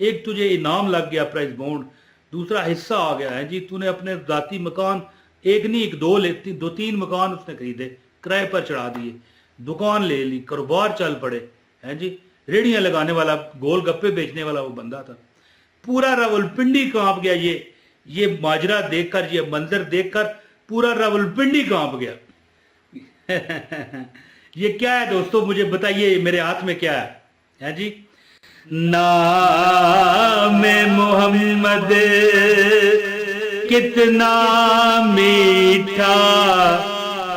एक तुझे इनाम लग गया प्राइस बॉन्ड, दूसरा हिस्सा आ गया है जी, तूने अपने ذاتی मकान एक नहीं एक दो लेती दो तीन मकान उसने खरीदे, किराए पर चढ़ा दिए, दुकान ले ली, कारोबार चल पड़े हैं जी। रेड़ियां लगाने वाला, गोल गप्पे बेचने वाला वो बंदा था। पूरा रावलपिंडी कांप गया। ये माजरा देखकर, ये मंजर देखकर पूरा रावलपिंडी कांप गया। ये क्या है दोस्तों, मुझे बताइए, मेरे हाथ में क्या है जी? नाम मोहम्मद कितना मीठा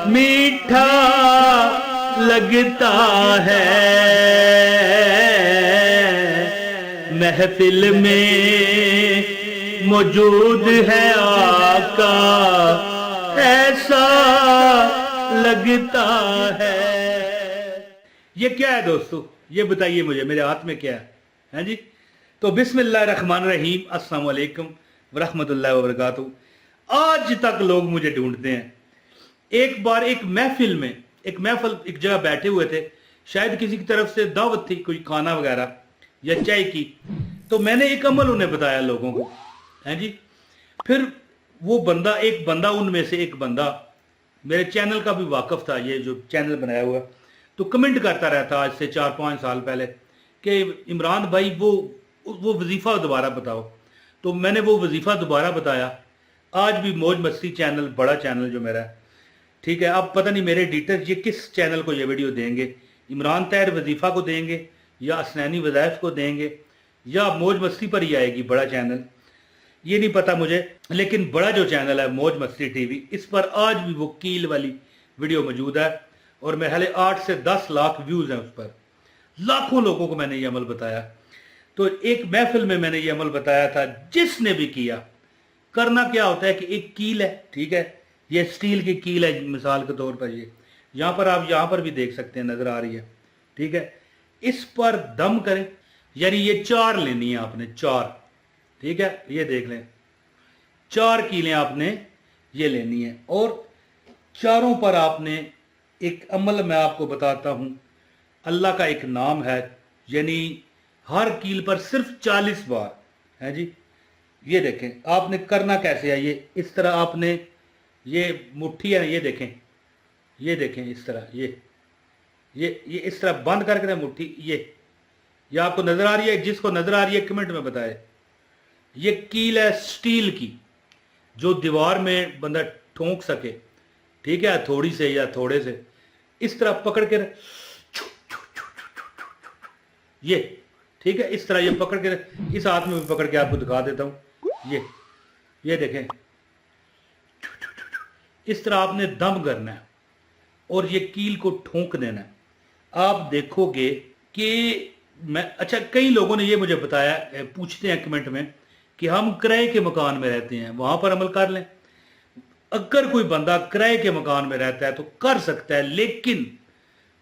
मीठा लगता है, महफिल में मौजूद है आका, ऐसा लगता है। ये क्या है दोस्तों, ये बताइए मुझे, मेरे हाथ में क्या है जी? तो बिस्मिल्लाहिर्रहमानिर्रहीम, अस्सलाम वालेकुम वरहमतुल्लाहि वबरकातुहू। आज तक लोग मुझे ढूंढते हैं। एक बार एक महफिल एक जगह बैठे हुए थे, शायद किसी की तरफ से दावत थी, कोई खाना वगैरह या चाय की, तो मैंने एक अमल उन्हें बताया लोगों को, हैं जी। फिर वो बंदा, एक बंदा उनमें से एक बंदा मेरे चैनल का भी वाकिफ था, ये जो चैनल बनाया हुआ, तो कमेंट करता रहता आज से 4-5 साल पहले कि इमरान भाई वो वजीफ़ा दोबारा बताओ। तो मैंने वो वजीफ़ा दोबारा बताया। आज भी मौज मस्ती चैनल, बड़ा चैनल जो मेरा है, ठीक है। अब पता नहीं मेरे एडिटर ये किस चैनल को ये वीडियो देंगे, इमरान ताहिर वजीफ़ा को देंगे या असनैनी वज़ाइफ को देंगे या मौज मस्ती पर ही आएगी बड़ा चैनल, ये नहीं पता मुझे। लेकिन बड़ा जो चैनल है मौज मस्ती टीवी, इस पर आज भी वो कील वाली वीडियो मौजूद है और मेरे ख्याल 8 से 10 लाख व्यूज़ हैं उस पर। लाखों लोगों को मैंने ये अमल बताया। तो एक महफिल में मैंने ये अमल बताया था, जिसने भी किया, करना क्या होता है कि एक कील है, ठीक है, ये स्टील की कील है मिसाल के तौर पर, ये यहाँ पर आप यहाँ पर भी देख सकते हैं, नज़र आ रही है, ठीक है। इस पर दम करें, यानी ये 4 लेनी है आपने, 4, ठीक है, ये देख लें, 4 कीलें आपने ये लेनी है और चारों पर आपने एक अमल मैं आपको बताता हूं, अल्लाह का एक नाम है, यानी हर कील पर सिर्फ 40 बार है जी। ये देखें आपने करना कैसे है, ये इस तरह आपने, ये मुट्ठी है, ये देखें इस तरह, ये इस तरह बंद करके ना मुट्ठी, ये आपको नजर आ रही है? जिसको नजर आ रही है कमेंट में बताए। ये कील है स्टील की, जो दीवार में बंदा ठोंक सके, ठीक है, थोड़ी से या थोड़े से, इस तरह पकड़ के ये, ठीक है, इस तरह ये पकड़ के, इस हाथ में भी पकड़ के आपको दिखा देता हूं, ये देखें, इस तरह आपने दम करना है और ये कील को ठोंक देना है। आप देखोगे कि अच्छा, कई लोगों ने ये मुझे बताया, पूछते हैं कमेंट में कि हम किराए के मकान में रहते हैं, वहां पर अमल कर लें। अगर कोई बंदा किराए के मकान में रहता है तो कर सकता है, लेकिन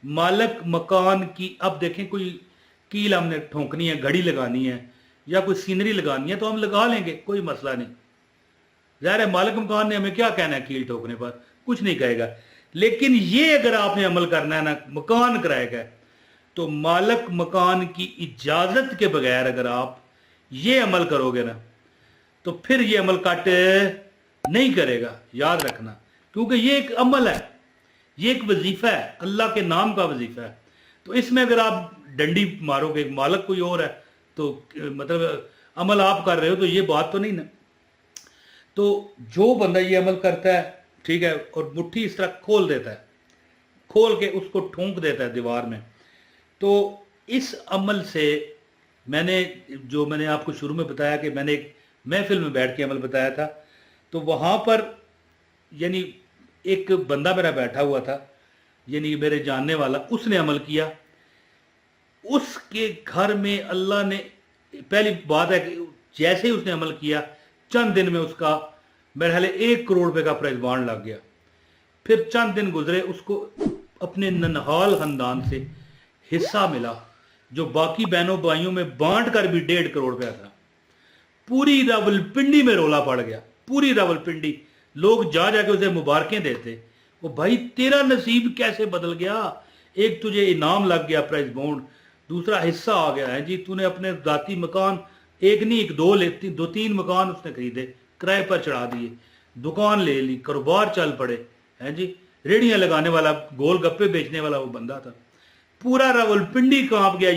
मालिक मकान की, अब देखें, कोई कील हमने ठोंकनी है, घड़ी लगानी है या कोई सीनरी लगानी है तो हम लगा लेंगे, कोई मसला नहीं। ज़ाहिर है मालिक मकान ने हमें क्या कहना है कील ठोकने पर, कुछ नहीं कहेगा। लेकिन ये अगर आपने अमल करना है ना, मकान किराए का, तो मालिक मकान की इजाज़त के बगैर अगर आप ये अमल करोगे ना, तो फिर ये अमल कट नहीं करेगा, याद रखना, क्योंकि ये एक अमल है, ये एक वजीफा है, अल्लाह के नाम का वजीफा है। तो इसमें अगर आप डंडी मारोगे, मालिक कोई और है, तो मतलब अमल आप कर रहे हो, तो ये बात तो नहीं ना। तो जो बंदा ये अमल करता है, ठीक है, और मुट्ठी इस तरह खोल देता है, खोल के उसको ठोंक देता है दीवार में, तो इस अमल से मैंने आपको शुरू में बताया कि मैंने एक महफिल में बैठ के अमल बताया था, तो वहाँ पर यानी एक बंदा मेरा बैठा हुआ था, यानी मेरे जानने वाला, उसने अमल किया। उसके घर में अल्लाह ने, पहली बात है कि जैसे ही उसने अमल किया, चंद दिन में उसका मेरे ख्याल 1 करोड़ रुपए का प्राइज बॉन्ड लग गया। फिर चंद दिन गुजरे, उसको अपने ननहाल खानदान से हिस्सा मिला, जो बाकी बहनों भाइयों में बांट कर भी 1.5 करोड़ रुपया था। पूरी रावलपिंडी में रोला पड़ गया, पूरी रावलपिंडी, लोग जा जाके उसे मुबारकें देते, वो भाई तेरा नसीब कैसे बदल गया, एक तुझे इनाम लग गया प्राइज बॉन्ड, दूसरा हिस्सा आ गया है जी, तूने अपने ذاتی मकान एक नहीं एक दो लेती, 2-3 मकान उसने खरीदे, किराए पर चढ़ा दिए, दुकान ले ली, कारोबार चल पड़े हैं जी। रेड़ियां लगाने वाला, गोल गप्पे बेचने वाला वो बंदा था। पूरा रावलपिंडी कांप गया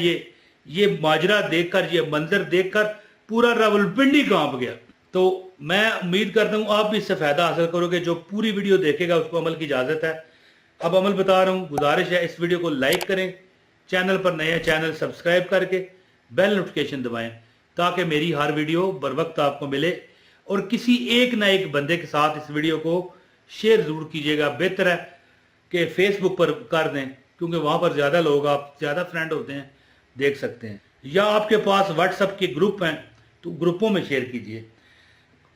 ये माजरा देखकर, ये मंजर देखकर पूरा रावलपिंडी कांप गया। तो मैं उम्मीद करता हूँ आप भी इससे फ़ायदा हासिल करोगे। जो पूरी वीडियो देखेगा उसको अमल की इजाज़त है। अब अमल बता रहा हूँ, गुजारिश है इस वीडियो को लाइक करें, चैनल पर नए चैनल सब्सक्राइब करके बेल नोटिफिकेशन दबाएं ताकि मेरी हर वीडियो बर वक्त आपको मिले। और किसी एक ना एक बंदे के साथ इस वीडियो को शेयर ज़रूर कीजिएगा। बेहतर है कि फेसबुक पर कर दें, क्योंकि वहाँ पर ज़्यादा लोग, आप ज़्यादा फ्रेंड होते हैं, देख सकते हैं। या आपके पास व्हाट्सएप के ग्रुप हैं तो ग्रुपों में शेयर कीजिए।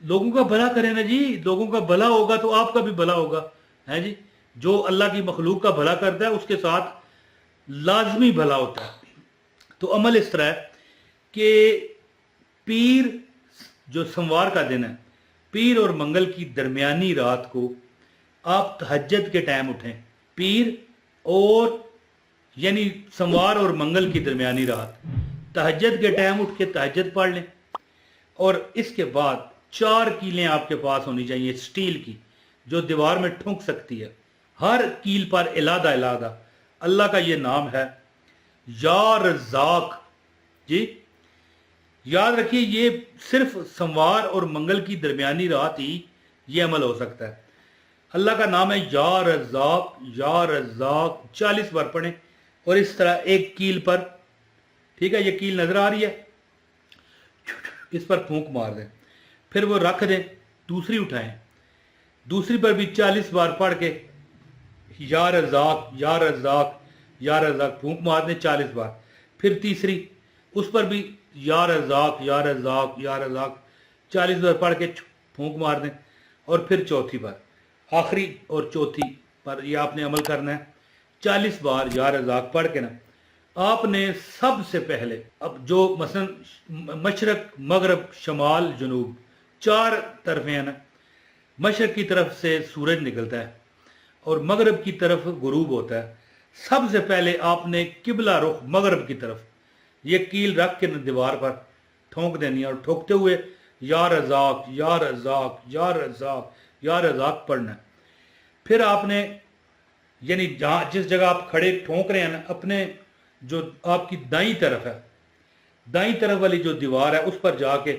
लोगों का भला करें ना जी, लोगों का भला होगा तो आपका भी भला होगा, है जी। जो अल्लाह की मखलूक का भला करता है उसके साथ लाजमी भला होता है। तो अमल इस तरह है कि पीर जो सोमवार का दिन है, पीर और मंगल की दरमियानी रात को आप तहज्जुद के टाइम उठें। पीर और यानी सोमवार और मंगल की दरमियानी रात तहज्जुद के टाइम उठ के तहज्जुद पढ़ लें। और इसके बाद 4 कीलें आपके पास होनी चाहिए स्टील की, जो दीवार में ठुक सकती है। हर कील पर इलादा इलादा अल्लाह का ये नाम है, या रज़ाक जी। याद रखिए, ये सिर्फ सोमवार और मंगल की दरमियानी रात ही ये अमल हो सकता है। अल्लाह का नाम है या रज़ाक, या रज़ाक 40 बार पढ़ें। और इस तरह एक कील पर, ठीक है, ये कील नजर आ रही है, इस पर फूंक मार दें, फिर वो रख दें, दूसरी उठाएं, दूसरी पर भी 40 बार पढ़ के या रज़ाक, या रज़ाक, या रज़ाक फूंक मार दें 40 बार। फिर तीसरी, उस पर भी या रज़ाक, या रज़ाक, या रज़ाक 40 बार पढ़ के फूंक मार दें। और फिर चौथी बार, आखिरी और चौथी पर ये आपने अमल करना है। 40 बार या रज़ाक पढ़ के ना आपने सबसे पहले, अब जो मसलन मशरक, मगरब, शमाल, जनूब 4 तरफें हैं ना, मशरक की तरफ से सूरज निकलता है और मगरब की तरफ गुरूब होता है। सबसे पहले आपने किबला रुख मगरब की तरफ ये कील रख के दीवार पर ठोंक देनी है और ठोकते हुए या रज़ाक, या रज़ाक, या रज़ाक, या रज़ाक पढ़ना है। फिर आपने यानी जहाँ जिस जगह आप खड़े ठोंक रहे हैं ना, अपने जो आपकी दाईं तरफ है, दाईं तरफ वाली जो दीवार है उस पर जाके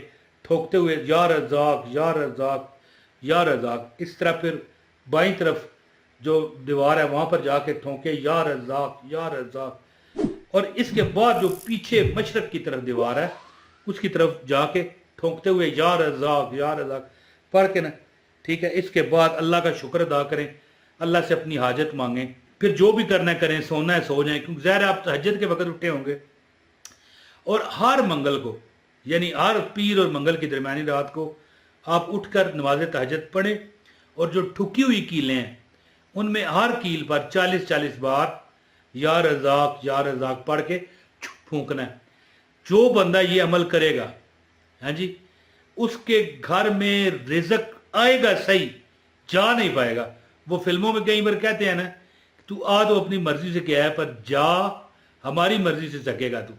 ठोकते हुए या रज़ाक, या रज़ाक, या रज़ाक। इस तरह फिर बाईं तरफ जो दीवार है वहाँ पर जाके ठोंके या रज़ाक, या रज़ाक। और इसके बाद जो पीछे मशरक की तरफ दीवार है उसकी तरफ जाके ठोंकते हुए या रज़ाक, या रज़ाक पढ़ के ना, ठीक है। इसके बाद अल्लाह का शुक्र अदा करें, अल्लाह से अपनी हाजत मांगें, फिर जो भी करना है करें, सोना है सो जाएं, क्योंकि ज़ाहिर है आप तहज्जुद के वक्त उठे होंगे। और हर मंगल को, यानी हर पीर और मंगल की दरमियानी रात को आप उठकर नमाज तहज्जुद पढ़ें। और जो ठुकी हुई कीलें हैं उनमें हर कील पर 40-40 बार या रज़ाक, या रज़ाक पढ़ के फूंकना है। जो बंदा ये अमल करेगा, हैं जी, उसके घर में रिज़्क आएगा, सही जा नहीं पाएगा। वो फिल्मों में कई बार कहते हैं ना, तू आ तो अपनी मर्जी से क्या है, पर जा हमारी मर्जी से सकेगा तू,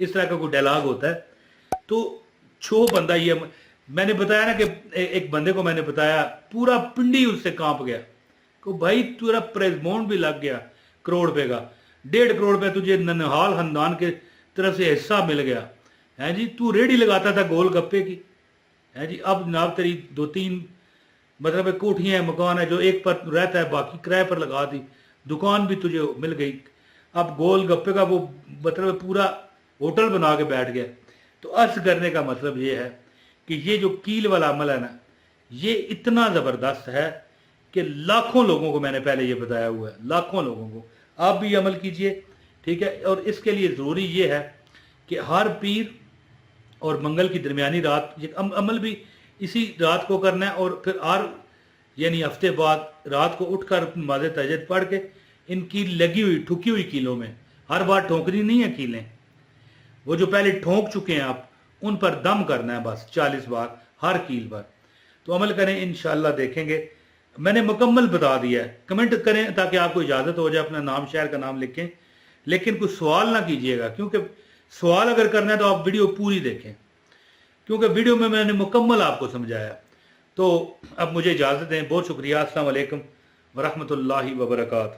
इस तरह का कोई डायलॉग होता है। तो जो बंदा ये, मैंने बताया ना कि एक बंदे को मैंने बताया, पूरा पिंडी उससे कांप गया कि भाई तेरा प्राइज अमाउंट भी लग गया करोड़ रुपए का, 1.5 करोड़ रुपए तुझे ननिहाल खानदान के तरफ से हिस्सा मिल गया, है जी। तू रेडी लगाता था गोल गप्पे की, है जी। अब जनाब तेरी 2-3 मतलब कोठियाँ हैं, मकान है, जो एक पर रहता है बाकी किराए पर लगा दी, दुकान भी तुझे मिल गई। अब गोल गप्पे का वो मतलब पूरा होटल बना के बैठ गया। तो अर्ज करने का मतलब ये है कि ये जो कील वाला अमल है ना, ये इतना ज़बरदस्त है कि लाखों लोगों को मैंने पहले ये बताया हुआ है, लाखों लोगों को। आप भी अमल कीजिए, ठीक है। और इसके लिए ज़रूरी ये है कि हर पीर और मंगल की दरमियानी रात ये अमल भी इसी रात को करना है। और फिर हर यानी हफ्ते बाद रात को उठकर नमाज़ तहज्जुद पढ़ के इनकी लगी हुई ठुकी हुई कीलों में, हर बार ठोंकनी नहीं है कीलें, वो जो पहले ठोंक चुके हैं आप उन पर दम करना है बस 40 बार हर कील पर। तो अमल करें, इंशाअल्लाह देखेंगे। मैंने मुकम्मल बता दिया है, कमेंट करें ताकि आपको इजाज़त हो जाए, अपना नाम शहर का नाम लिखें, लेकिन कोई सवाल ना कीजिएगा, क्योंकि सवाल अगर करना है तो आप वीडियो पूरी देखें। کیونکہ ویڈیو میں نے مکمل آپ کو سمجھایا. تو اب مجھے اجازت دیں. بہت شکریہ. السلام علیکم ورحمۃ اللہ وبرکاتہ.